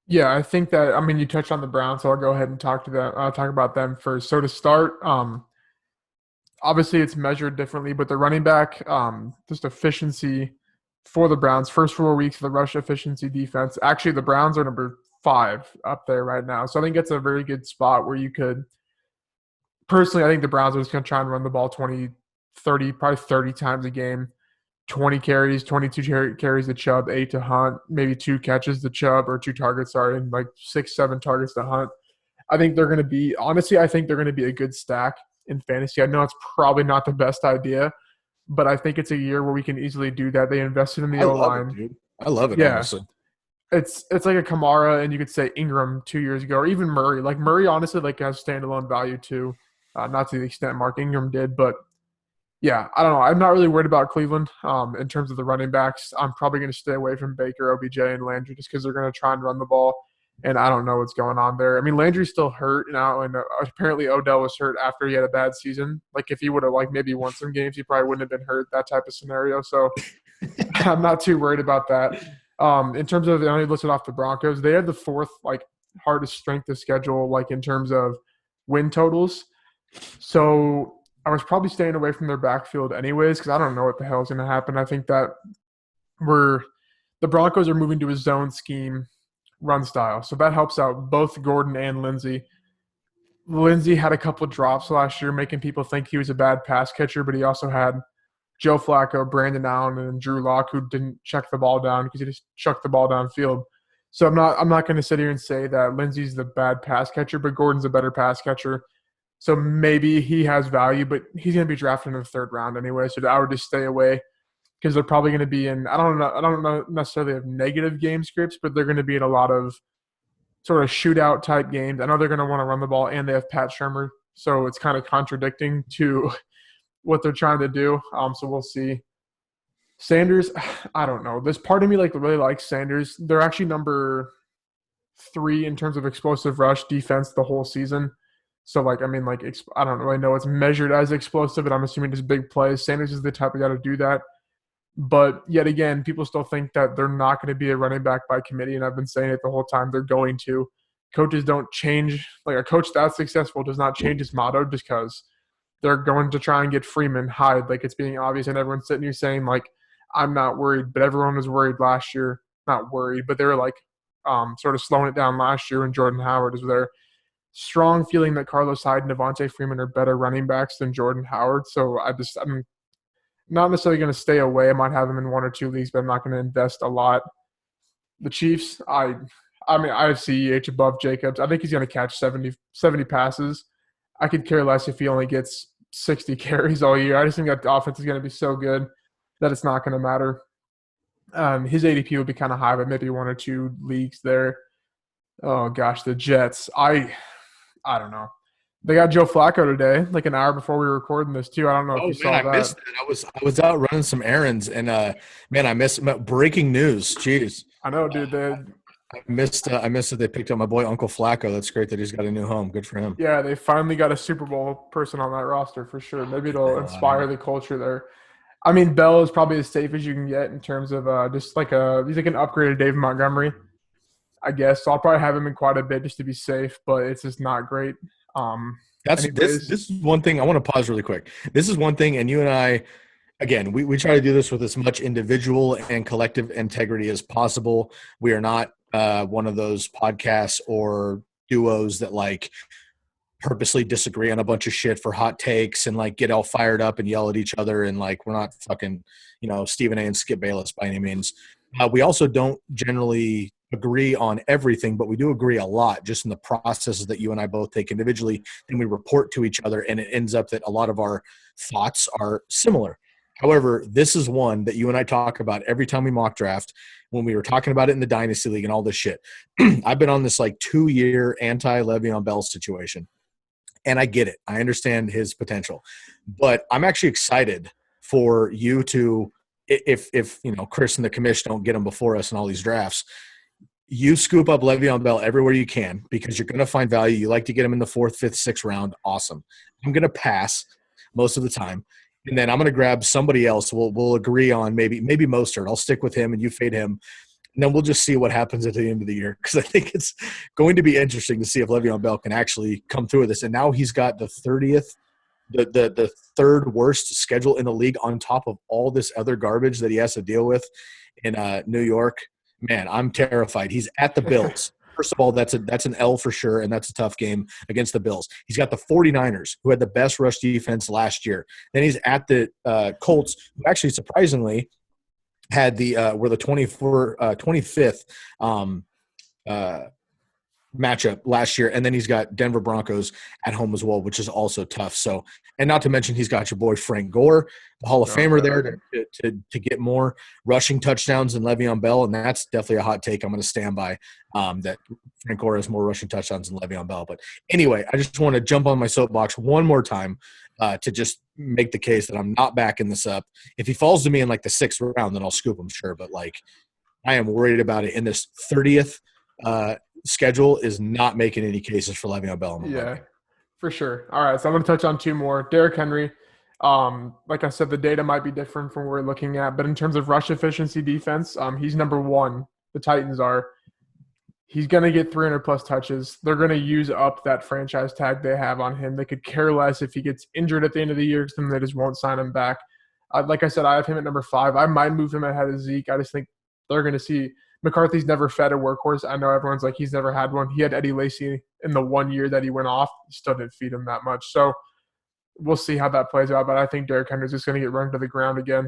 Yeah, I think that, you touched on the Browns, so I'll go ahead and talk about them first. So to start, obviously it's measured differently, but the running back, just efficiency for the Browns, first 4 weeks of the rush efficiency defense. Actually, the Browns are number 5 up there right now. So I think it's a very good spot where you could – personally, I think the Browns are just going to try and run the ball 20, 30, probably 30 times a game. 20 carries, 22 carries to Chubb, 8 to Hunt, maybe 2 catches to Chubb, or 2 targets, and 6, 7 targets to Hunt. I think they're going to be – honestly, I think they're going to be a good stack in fantasy. I know it's probably not the best idea, but I think it's a year where we can easily do that. They invested in the O-line. I love it, yeah. honestly. It's like a Kamara, and you could say Ingram 2 years ago, or even Murray. Murray, honestly, has standalone value too. Not to the extent Mark Ingram did, but yeah, I don't know. I'm not really worried about Cleveland in terms of the running backs. I'm probably going to stay away from Baker, OBJ, and Landry just because they're going to try and run the ball, and I don't know what's going on there. Landry's still hurt now, and apparently Odell was hurt after he had a bad season. If he would have maybe won some games, he probably wouldn't have been hurt, that type of scenario. So I'm not too worried about that. In terms of, I listed off the Broncos, they have the 4th hardest strength of schedule in terms of win totals. So I was probably staying away from their backfield anyways because I don't know what the hell is going to happen. I think that we're the Broncos are moving to a zone scheme run style, so that helps out both Gordon and Lindsey. Lindsey had a couple drops last year, making people think he was a bad pass catcher, but he also had Joe Flacco, Brandon Allen, and Drew Lock, who didn't check the ball down because he just chucked the ball downfield. So I'm not going to sit here and say that Lindsey's the bad pass catcher, but Gordon's a better pass catcher. So maybe he has value, but he's going to be drafted in the third round anyway. So I would just stay away because they're probably going to be in. I don't know necessarily have negative game scripts, but they're going to be in a lot of sort of shootout type games. I know they're going to want to run the ball, and they have Pat Shermer, so it's kind of contradicting to what they're trying to do. So we'll see. Sanders, I don't know. There's part of me really likes Sanders. They're actually number 3 in terms of explosive rush defense the whole season. So I don't really know it's measured as explosive, but I'm assuming just big plays. Sanders is the type of guy to do that. But yet again, people still think that they're not going to be a running back by committee, and I've been saying it the whole time. They're going to. Coaches don't change. A coach that's successful does not change his motto just because they're going to try and get Freeman, Hyde. It's being obvious, and everyone's sitting here saying, I'm not worried. But everyone was worried last year. Not worried, but they were, sort of slowing it down last year when Jordan Howard is there. Strong feeling that Carlos Hyde and Devontae Freeman are better running backs than Jordan Howard. So I'm not necessarily going to stay away. I might have him in 1 or 2 leagues, but I'm not going to invest a lot. The Chiefs, I have CEH above Jacobs. I think he's going to catch 70 passes. I could care less if he only gets 60 carries all year. I just think that the offense is going to be so good that it's not going to matter. His ADP would be kind of high, but maybe 1 or 2 leagues there. Oh, gosh, the Jets. I don't know. They got Joe Flacco today, an hour before we were recording this too. I don't know if you saw that. I missed it. I was out running some errands, and man, I missed breaking news. Jeez, I know, dude. I missed that they picked up my boy Uncle Flacco. That's great that he's got a new home. Good for him. Yeah, they finally got a Super Bowl person on that roster for sure. Maybe it'll inspire the culture there. I mean, Bell is probably as safe as you can get in terms of he's like an upgraded David Montgomery, I guess. So I'll probably have him in quite a bit just to be safe, but it's just not great. This is one thing I want to pause really quick. This is one thing, and you and I, again, we try to do this with as much individual and collective integrity as possible. We are not one of those podcasts or duos that purposely disagree on a bunch of shit for hot takes and get all fired up and yell at each other, and we're not fucking Stephen A and Skip Bayless by any means. We also don't generally agree on everything, but we do agree a lot just in the processes that you and I both take individually, and we report to each other, and it ends up that a lot of our thoughts are similar. However, this is one that you and I talk about every time we mock draft, when we were talking about it in the Dynasty League and all this shit. I've been on this 2-year anti-Le'Veon Bell situation, and I get it. I understand his potential, but I'm actually excited for you to, if Chris and the commission don't get him before us in all these drafts, you scoop up Le'Veon Bell everywhere you can because you're going to find value. You like to get him in the 4th, 5th, 6th round. Awesome. I'm going to pass most of the time, and then I'm going to grab somebody else. We'll agree on maybe Mostert. I'll stick with him, and you fade him, and then we'll just see what happens at the end of the year because I think it's going to be interesting to see if Le'Veon Bell can actually come through with this. And now he's got the 30th, the 3rd worst schedule in the league on top of all this other garbage that he has to deal with in New York. Man, I'm terrified. He's at the Bills. First of all, that's an L for sure, and that's a tough game against the Bills. He's got the 49ers, who had the best rush defense last year. Then he's at the Colts, who actually surprisingly had were the 25th matchup last year, and then he's got Denver Broncos at home as well, which is also tough. So, and not to mention he's got your boy Frank Gore, the Hall of Famer there to get more rushing touchdowns than Le'Veon Bell, and that's definitely a hot take I'm going to stand by, that Frank Gore has more rushing touchdowns than Le'Veon Bell. But anyway, I just want to jump on my soapbox one more time to just make the case that I'm not backing this up. If he falls to me in the 6th round, then I'll scoop him, sure, but I am worried about it in this 30th schedule is not making any cases for Le'Veon Bell. Yeah, for sure. All right, so I'm going to touch on 2 more. Derrick Henry, like I said, the data might be different from what we're looking at, but in terms of rush efficiency defense, he's number 1. The Titans are. He's going to get 300-plus touches. They're going to use up that franchise tag they have on him. They could care less if he gets injured at the end of the year because then they just won't sign him back. Like I said, I have him at number 5. I might move him ahead of Zeke. I just think they're going to see – McCarthy's never fed a workhorse. I know everyone's like he's never had one. He had Eddie Lacy in the 1 year that he went off. He still didn't feed him that much. So we'll see how that plays out. But I think Derrick Henry's just going to get run to the ground again.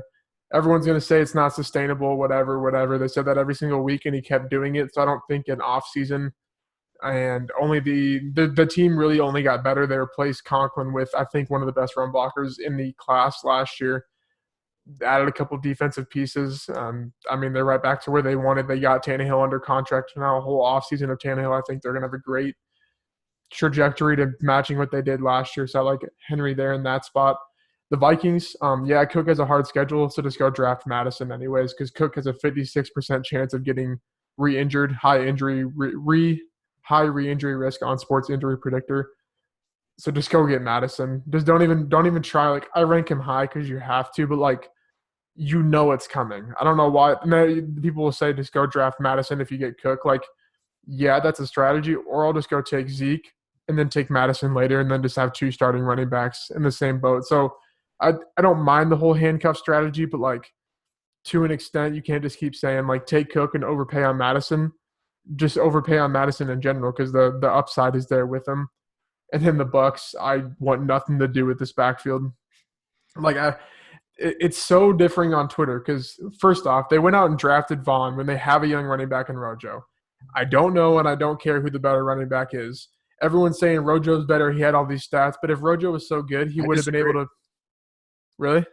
Everyone's going to say it's not sustainable, whatever. They said that every single week, and he kept doing it. So I don't think an offseason and only the team really only got better. They replaced Conklin with, I think, one of the best run blockers in the class last year. Added a couple defensive pieces. I mean, they're right back to where they wanted. They got Tannehill under contract now, a whole offseason of Tannehill. I think they're going to have a great trajectory to matching what they did last year. So I like Henry there in that spot. The Vikings, Cook has a hard schedule, so just go draft Madison anyways because Cook has a 56% chance of getting re-injured, high re-injury risk on Sports Injury Predictor. So just go get Madison. Just don't even try. Like I rank him high because you have to, but like it's coming. I don't know why. People will say just go draft Madison if you get Cook. Like, yeah, that's a strategy. Or I'll just go take Zeke and then take Madison later, and then just have 2 starting running backs in the same boat. So I don't mind the whole handcuff strategy, but like to an extent, you can't just keep saying like take Cook and overpay on Madison. Just overpay on Madison in general because the upside is there with him. And then the Bucks, I want nothing to do with this backfield. Like it's so differing on Twitter because first off, they went out and drafted Vaughn when they have a young running back in Rojo. I don't know and I don't care who the better running back is. Everyone's saying Rojo's better. He had all these stats, but if Rojo was so good, he would have been able to. Really?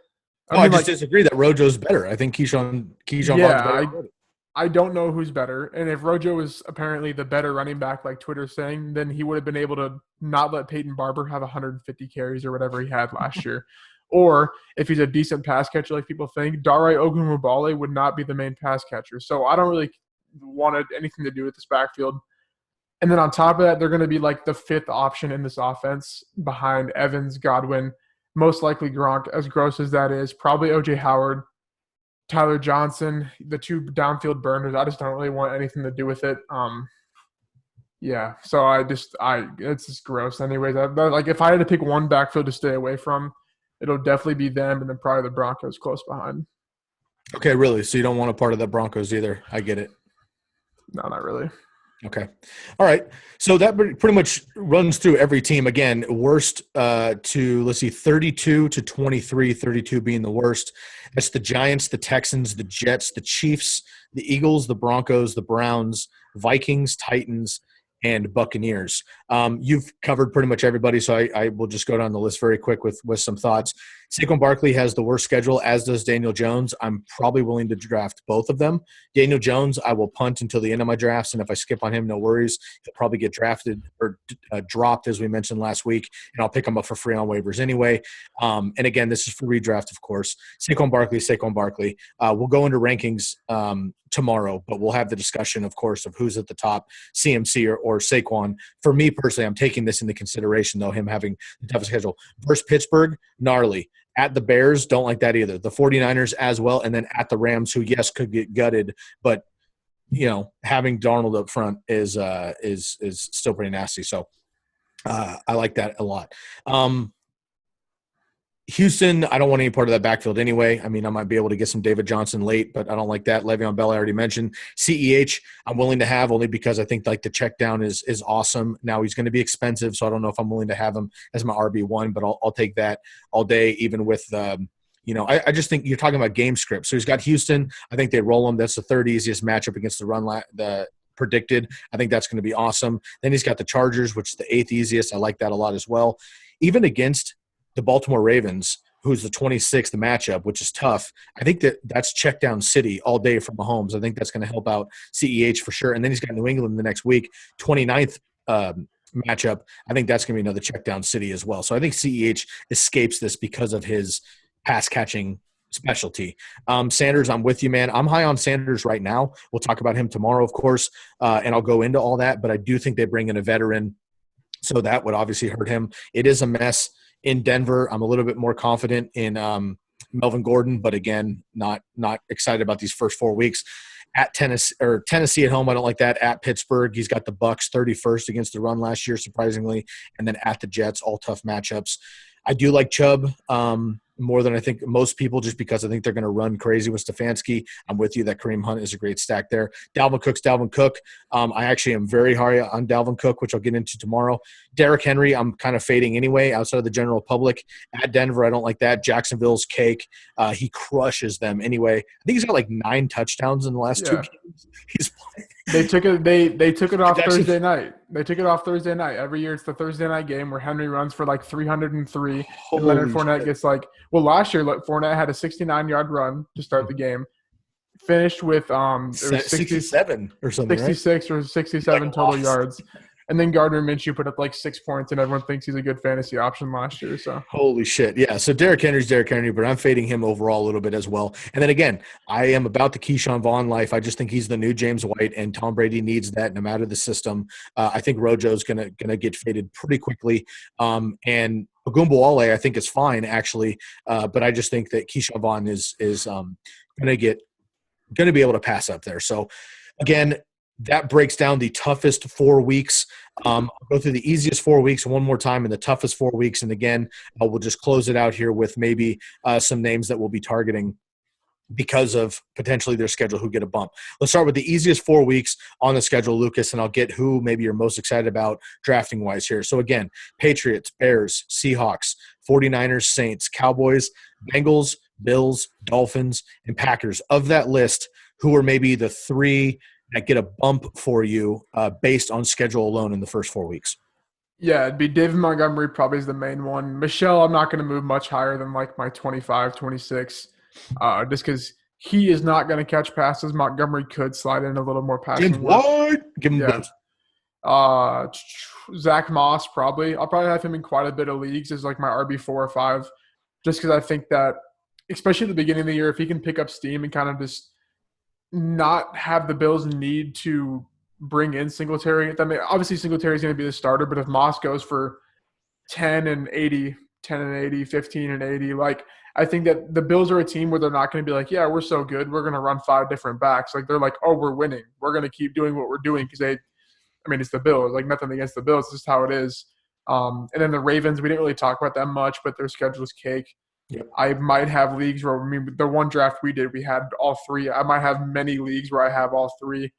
I just disagree that Rojo's better. I think Keyshawn Vaughn's better. I don't know who's better. And if Rojo is apparently the better running back, like Twitter's saying, then he would have been able to not let Peyton Barber have 150 carries or whatever he had last year. Or if he's a decent pass catcher, like people think, Dare Ogunwubuale would not be the main pass catcher. So I don't really want anything to do with this backfield. And then on top of that, they're going to be like the 5th option in this offense behind Evans, Godwin, most likely Gronk, as gross as that is, probably O.J. Howard, Tyler Johnson, the 2 downfield burners. I just don't really want anything to do with it. So it's just gross anyways. Like if I had to pick one backfield to stay away from, it'll definitely be them and then probably the Broncos close behind. Okay, really? So you don't want a part of the Broncos either. I get it. No, not really. Okay. All right. So that pretty much runs through every team. Again, worst to, let's see, 32 to 23, 32 being the worst. That's the Giants, the Texans, the Jets, the Chiefs, the Eagles, the Broncos, the Browns, Vikings, Titans, and Buccaneers. You've covered pretty much everybody, so I will just go down the list very quick with some thoughts. Saquon Barkley has the worst schedule, as does Daniel Jones. I'm probably willing to draft both of them. Daniel Jones, I will punt until the end of my drafts, and if I skip on him, no worries. He'll probably get drafted or dropped, as we mentioned last week, and I'll pick him up for free on waivers anyway. And again, this is for redraft, of course. Saquon Barkley. We'll go into rankings tomorrow, but we'll have the discussion, of course, of who's at the top, CMC or Saquon. For me personally, I'm taking this into consideration, though, him having the toughest schedule. Versus Pittsburgh, gnarly. At the Bears, don't like that either. The 49ers as well, and then at the Rams, who, yes, could get gutted, but, having Darnold up front is still pretty nasty. So I like that a lot. Houston, I don't want any part of that backfield anyway. I mean, I might be able to get some David Johnson late, but I don't like that. Le'Veon Bell, I already mentioned. CEH, I'm willing to have only because I think like the check down is awesome. Now he's going to be expensive, so I don't know if I'm willing to have him as my RB1, but I'll take that all day, even with I just think you're talking about game script. So he's got Houston. I think they roll him. That's the 3rd easiest matchup against the run the predicted. I think that's going to be awesome. Then he's got the Chargers, which is the 8th easiest. I like that a lot as well. Even against the Baltimore Ravens, who's the 26th matchup, which is tough. I think that's check down city all day for Mahomes. I think that's going to help out CEH for sure. And then he's got New England the next week, 29th matchup. I think that's going to be another check down city as well. So I think CEH escapes this because of his pass catching specialty. Sanders, I'm with you, man. I'm high on Sanders right now. We'll talk about him tomorrow, of course, and I'll go into all that. But I do think they bring in a veteran, so that would obviously hurt him. It is a mess in Denver. I'm a little bit more confident in Melvin Gordon, but again, not excited about these first 4 weeks. At Tennessee at home, I don't like that. At Pittsburgh, he's got the Bucks 31st against the run last year, surprisingly, and then at the Jets, all tough matchups. I do like Chubb more than I think most people, just because I think they're going to run crazy with Stefanski. I'm with you that Kareem Hunt is a great stack there. Dalvin Cook. I actually am very high on Dalvin Cook, which I'll get into tomorrow. Derrick Henry, I'm kind of fading anyway outside of the general public. At Denver, I don't like that. Jacksonville's cake. He crushes them anyway. I think he's got like 9 touchdowns in the last 2 games. He's playing. They took it off Thursday night. They took it off Thursday night. Every year it's the Thursday night game where Henry runs for like 303 and Leonard Fournette gets like – well, last year Fournette had a 69-yard run to start the game. Finished with 67 or something, 66 right? or 67 total yards. And then Gardner Minshew put up like 6 points, and everyone thinks he's a good fantasy option last year. So holy shit, yeah. So Derrick Henry's Derrick Henry, but I'm fading him overall a little bit as well. And then again, I am about the Keyshawn Vaughn life. I just think he's the new James White, and Tom Brady needs that no matter the system. I think Rojo's gonna get faded pretty quickly. And Ogunbowale, I think, is fine actually, but I just think that Keyshawn Vaughn is gonna be able to pass up there. So again, that breaks down the toughest 4 weeks. I'll go through the easiest 4 weeks one more time and the toughest 4 weeks. And again, we'll just close it out here with maybe some names that we'll be targeting because of potentially their schedule who get a bump. Let's start with the easiest 4 weeks on the schedule, Lucas, and I'll get who maybe you're most excited about drafting-wise here. So again, Patriots, Bears, Seahawks, 49ers, Saints, Cowboys, Bengals, Bills, Dolphins, and Packers. Of that list, who are maybe the 3 that get a bump for you based on schedule alone in the first 4 weeks? Yeah, it'd be David Montgomery probably is the main one. Michelle, I'm not going to move much higher than like my 25, 26, just because he is not going to catch passes. Montgomery could slide in a little more passing. Give him those. Zach Moss probably. I'll probably have him in quite a bit of leagues as like my RB4 or 5, just because I think that, especially at the beginning of the year, if he can pick up steam and kind of just not have the Bills need to bring in Singletary. I mean, obviously Singletary is going to be the starter, but if Moss goes for 10 and 80, 10 and 80, 15 and 80, like I think that the Bills are a team where they're not going to be like, yeah, we're so good, we're going to run 5 different backs. Like they're like, oh, we're winning. We're going to keep doing what we're doing because it's the Bills. Like nothing against the Bills. It's just how it is. And then the Ravens, we didn't really talk about them much, but their schedule is cake. Yep. I might have leagues where, the one draft we did, we had all 3. I might have many leagues where I have all 3.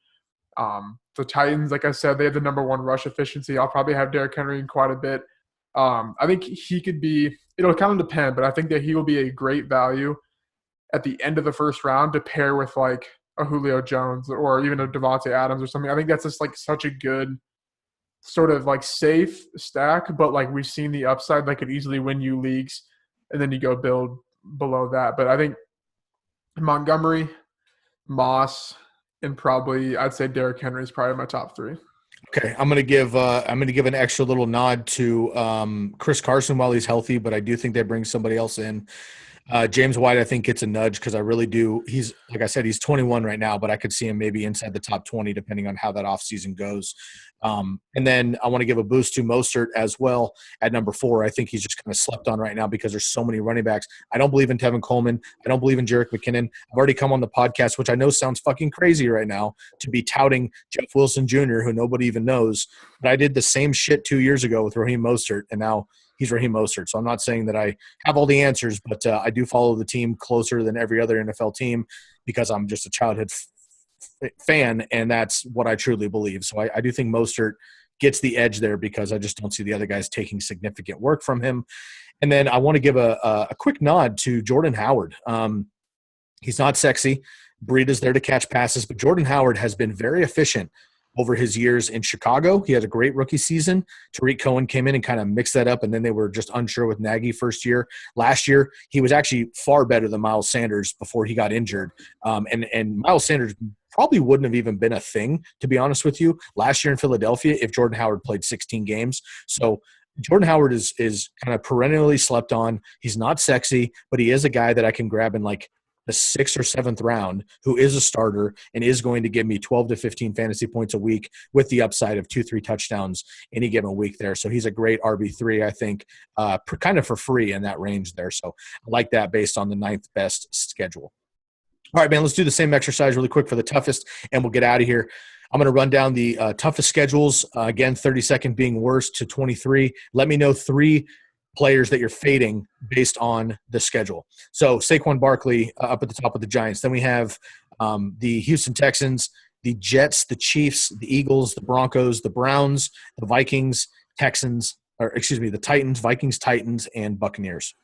The Titans, like I said, they have the number 1 rush efficiency. I'll probably have Derrick Henry in quite a bit. I think he could be – it'll kind of depend, but I think that he will be a great value at the end of the first round to pair with like a Julio Jones or even a Devontae Adams or something. I think that's just like such a good sort of like safe stack, but like we've seen the upside that could easily win you leagues. And then you go build below that. But I think Montgomery, Moss, and probably I'd say Derrick Henry is probably my top 3. Okay, I'm gonna give an extra little nod to Chris Carson while he's healthy, but I do think they bring somebody else in. James White, I think, gets a nudge because I really do. He's, like I said, he's 21 right now, but I could see him maybe inside the top 20 depending on how that offseason goes. And then I want to give a boost to Mostert as well at number 4. I think he's just kind of slept on right now because there's so many running backs. I don't believe in Tevin Coleman. I don't believe in Jerick McKinnon. I've already come on the podcast, which I know sounds fucking crazy right now, to be touting Jeff Wilson Jr., who nobody even knows. But I did the same shit 2 years ago with Raheem Mostert, and now he's Raheem Mostert. So I'm not saying that I have all the answers, but I do follow the team closer than every other NFL team because I'm just a childhood fan, and that's what I truly believe. So I do think Mostert gets the edge there because I just don't see the other guys taking significant work from him. And then I want to give a quick nod to Jordan Howard. He's not sexy. Breida's there to catch passes, but Jordan Howard has been very efficient over his years in Chicago. He had a great rookie season. Tariq Cohen came in and kind of mixed that up, and then they were just unsure with Nagy first year. Last year, he was actually far better than Miles Sanders before he got injured. And Miles Sanders probably wouldn't have even been a thing, to be honest with you, last year in Philadelphia if Jordan Howard played 16 games. So Jordan Howard is kind of perennially slept on. He's not sexy, but he is a guy that I can grab in like the 6th or 7th round, who is a starter and is going to give me 12 to 15 fantasy points a week with the upside of 2-3 touchdowns any given week there. So he's a great RB3, I think, kind of for free in that range there. So I like that based on the 9th best schedule. All right, man, let's do the same exercise really quick for the toughest, and we'll get out of here. I'm going to run down the toughest schedules. Again, 32nd being worst to 23. Let me know 3 players that you're fading based on the schedule. So Saquon Barkley up at the top of the Giants. Then we have the Houston Texans, the Jets, the Chiefs, the Eagles, the Broncos, the Browns, the Vikings, the Titans, Vikings, Titans, and Buccaneers.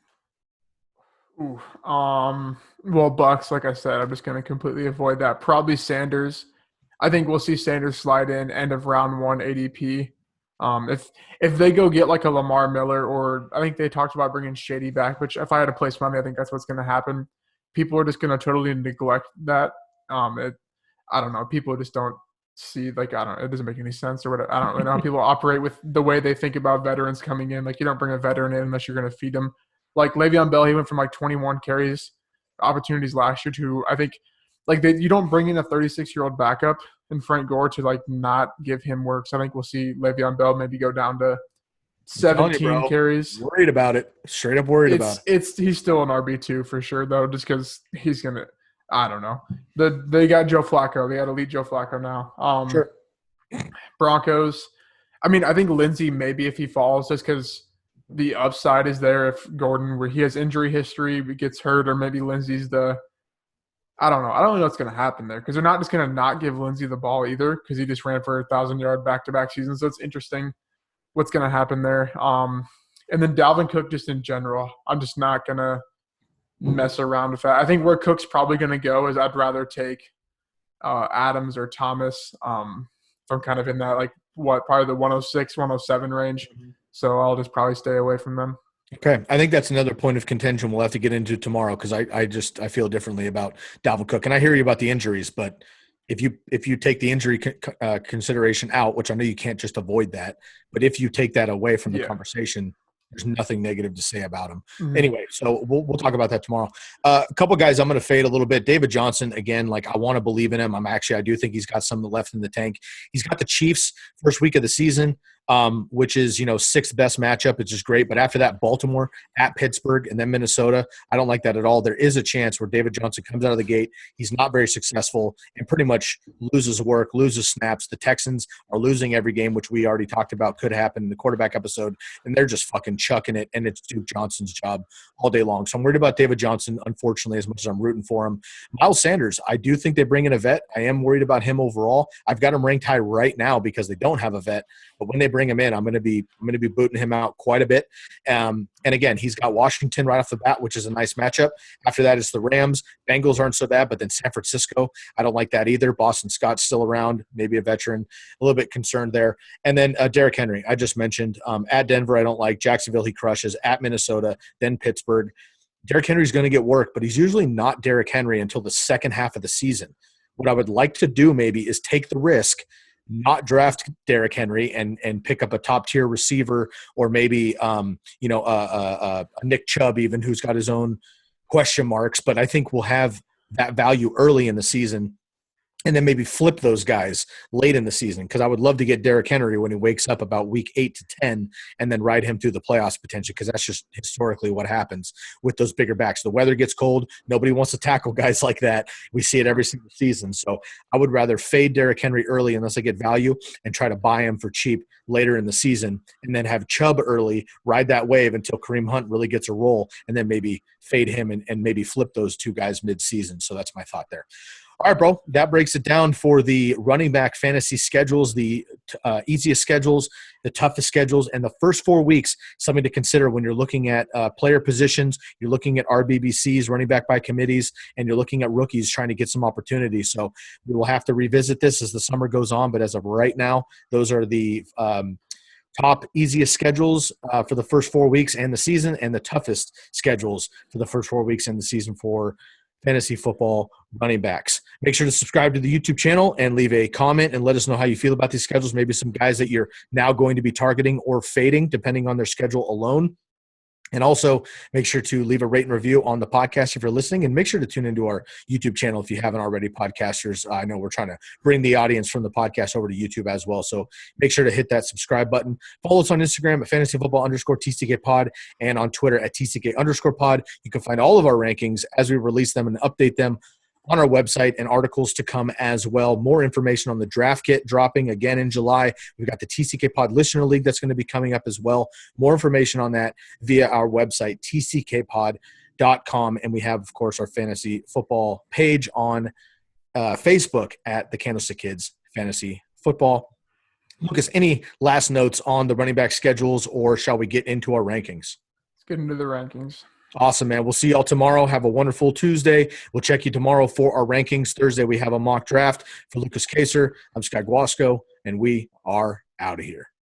Ooh, well, Bucks, like I said, I'm just going to completely avoid that. Probably Sanders. I think we'll see Sanders slide in end of round 1 ADP. If they go get like a Lamar Miller, or I think they talked about bringing Shady back, which if I had to place money, I think that's what's going to happen. People are just going to totally neglect that. I don't know. People just don't see, like, I don't know. It doesn't make any sense or whatever. I don't really know how people operate with the way they think about veterans coming in. Like, you don't bring a veteran in unless you're going to feed them. Like Le'Veon Bell, he went from like 21 carries opportunities last year to, I think, like you don't bring in a 36-year-old backup in Frank Gore to like not give him work. So I think we'll see Le'Veon Bell maybe go down to 17 carries. Worried about it. Straight up worried about it. He's still an RB2 for sure though, just because he's gonna. I don't know. They got Joe Flacco. They got elite Joe Flacco now. Sure. Broncos. I mean, I think Lindsey maybe if he falls, just because the upside is there. If Gordon, where he has injury history, gets hurt, or maybe Lindsey's the. I don't know. I don't know what's going to happen there because they're not just going to not give Lindsey the ball either because he just ran for 1,000-yard back-to-back seasons. So it's interesting what's going to happen there. And then Dalvin Cook just in general. I'm just not going to mess around with that. I think where Cook's probably going to go is I'd rather take Adams or Thomas. I'm kind of in that, like, probably the 106, 107 range. So I'll just probably stay away from them. Okay. I think that's another point of contention we'll have to get into tomorrow because I feel differently about Dalvin Cook. And I hear you about the injuries, but if you take the injury consideration out, which I know you can't just avoid that, but if you take that away from the conversation, there's nothing negative to say about him. Mm-hmm. Anyway, so we'll talk about that tomorrow. A couple guys I'm going to fade a little bit. David Johnson, again, like I want to believe in him. I do think he's got some left in the tank. He's got the Chiefs first week of the season, which is, 6th best matchup. It's just great. But after that, Baltimore, at Pittsburgh, and then Minnesota, I don't like that at all. There is a chance where David Johnson comes out of the gate. He's not very successful and pretty much loses work, loses snaps. The Texans are losing every game, which we already talked about could happen in the quarterback episode, and they're just fucking chucking it, and it's Duke Johnson's job all day long. So I'm worried about David Johnson, unfortunately, as much as I'm rooting for him. Miles Sanders, I do think they bring in a vet. I am worried about him overall. I've got him ranked high right now because they don't have a vet, but when they bring him in, I'm going to be booting him out quite a bit. And again, he's got Washington right off the bat, which is a nice matchup. After that, it's the Rams. Bengals aren't so bad, but then San Francisco, I don't like that either. Boston Scott's still around, maybe a veteran, a little bit concerned there. And then Derrick Henry, I just mentioned. At Denver, I don't like. Jacksonville, he crushes. At Minnesota, then Pittsburgh. Derrick Henry's going to get work, but he's usually not Derrick Henry until the second half of the season. What I would like to do maybe is take the risk, not draft Derrick Henry and pick up a top-tier receiver or maybe, a Nick Chubb even who's got his own question marks. But I think we'll have that value early in the season and then maybe flip those guys late in the season because I would love to get Derrick Henry when he wakes up about week 8 to 10 and then ride him through the playoffs potentially because that's just historically what happens with those bigger backs. The weather gets cold. Nobody wants to tackle guys like that. We see it every single season. So I would rather fade Derrick Henry early unless I get value and try to buy him for cheap later in the season and then have Chubb early, ride that wave until Kareem Hunt really gets a roll and then maybe fade him and maybe flip those two guys mid-season. So that's my thought there. All right, bro, that breaks it down for the running back fantasy schedules, the easiest schedules, the toughest schedules, and the first 4 weeks, something to consider when you're looking at player positions, you're looking at RBBCs, running back by committees, and you're looking at rookies trying to get some opportunities. So we will have to revisit this as the summer goes on, but as of right now, those are the top easiest schedules for the first 4 weeks and the season and the toughest schedules for the first 4 weeks and the season for fantasy football running backs. Make sure to subscribe to the YouTube channel and leave a comment and let us know how you feel about these schedules. Maybe some guys that you're now going to be targeting or fading depending on their schedule alone. And also make sure to leave a rate and review on the podcast if you're listening, and make sure to tune into our YouTube channel if you haven't already, podcasters. I know we're trying to bring the audience from the podcast over to YouTube as well. So make sure to hit that subscribe button. Follow us on Instagram at fantasyfootball_TCK Pod and on Twitter at TCK_pod. You can find all of our rankings as we release them and update them on our website and articles to come as well. More information on the draft kit dropping again in July. We've got the TCK Pod Listener League that's going to be coming up as well. More information on that via our website, tckpod.com. And we have, of course, our fantasy football page on Facebook at the Candlestick Kids Fantasy Football. Lucas, any last notes on the running back schedules, or shall we get into our rankings? Let's get into the rankings. Awesome, man. We'll see y'all tomorrow. Have a wonderful Tuesday. We'll check you tomorrow for our rankings. Thursday, we have a mock draft. For Lucas Kaser, I'm Sky Guasco, and we are out of here.